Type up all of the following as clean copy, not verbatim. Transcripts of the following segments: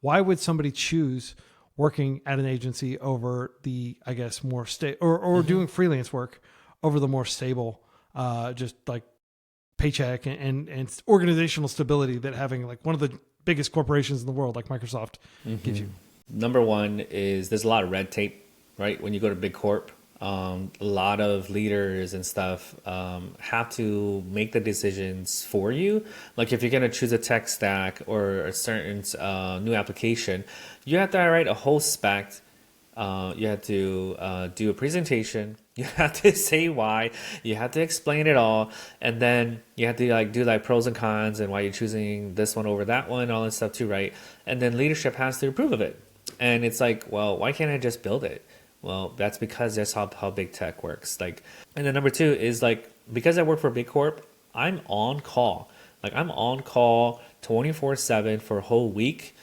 Why would somebody choose working at an agency over the, I guess, more or Hmm. doing freelance work over the more stable, just like paycheck and organizational stability that having like one of the biggest corporations in the world like Microsoft gives you? Number one is there's a lot of red tape, right? When you go to big corp, a lot of leaders and stuff have to make the decisions for you. Like if you're gonna choose a tech stack or a certain new application, you have to write a whole spec. You have to do a presentation. You have to say why. You have to explain it all, and then you have to like do like pros and cons and why you're choosing this one over that one, all that stuff too, right? And then leadership has to approve of it. And it's like, well, why can't I just build it? Well, that's because that's how big tech works. Like, and then number two is like because I work for a big corp, I'm on call. Like I'm on call 24/7 for a whole week,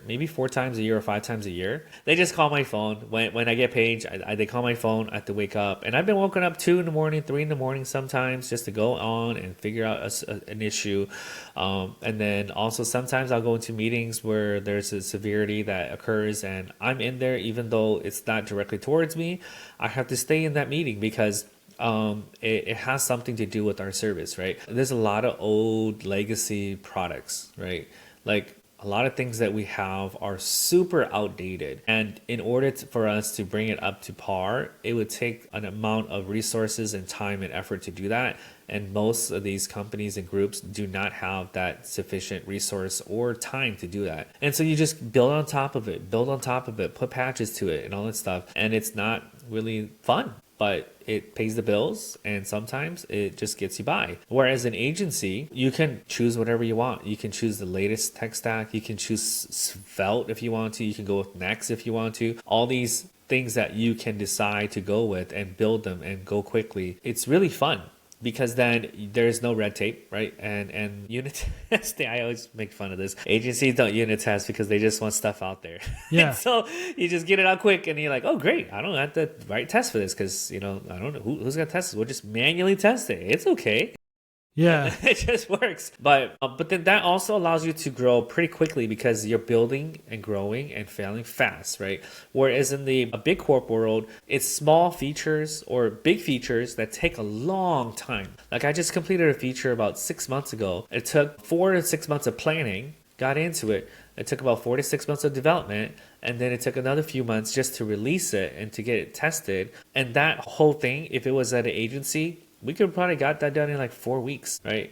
maybe 4 times a year or 5 times a year. They just call my phone when I get paid. They call my phone. I have to wake up, and I've been woken up 2 in the morning, 3 in the morning sometimes just to go on and figure out an issue. And then also sometimes I'll go into meetings where there's a severity that occurs, and I'm in there even though it's not directly towards me. I have to stay in that meeting because it has something to do with our service, right? There's a lot of old legacy products, right? Like a lot of things that we have are super outdated. And in order for us to bring it up to par, it would take an amount of resources and time and effort to do that. And most of these companies and groups do not have that sufficient resource or time to do that. And so you just build on top of it, build on top of it, put patches to it and all that stuff. And it's not really fun, but it pays the bills and sometimes it just gets you by. Whereas an agency, you can choose whatever you want. You can choose the latest tech stack. You can choose Svelte if you want to. You can go with Next if you want to. All these things that you can decide to go with and build them and go quickly. It's really fun because then there's no red tape, right? And unit testing, I always make fun of this. Agencies don't unit test because they just want stuff out there. And Yeah. so you just get it out quick and you're like, oh, great. I don't have to write tests for this because, I don't know who's going to test this. We'll just manually test it. It's okay. And Yeah. it just works. But then that also allows you to grow pretty quickly because you're building and growing and failing fast, right? Whereas in the a big corp world, it's small features or big features that take a long time. Like I just completed a feature about 6 months ago. It took 4 to 6 months of planning, got into it. It took about 4 to 6 months of development, and then it took another few months just to release it and to get it tested. And that whole thing, if it was at an agency, we could probably got that done in like 4 weeks, right?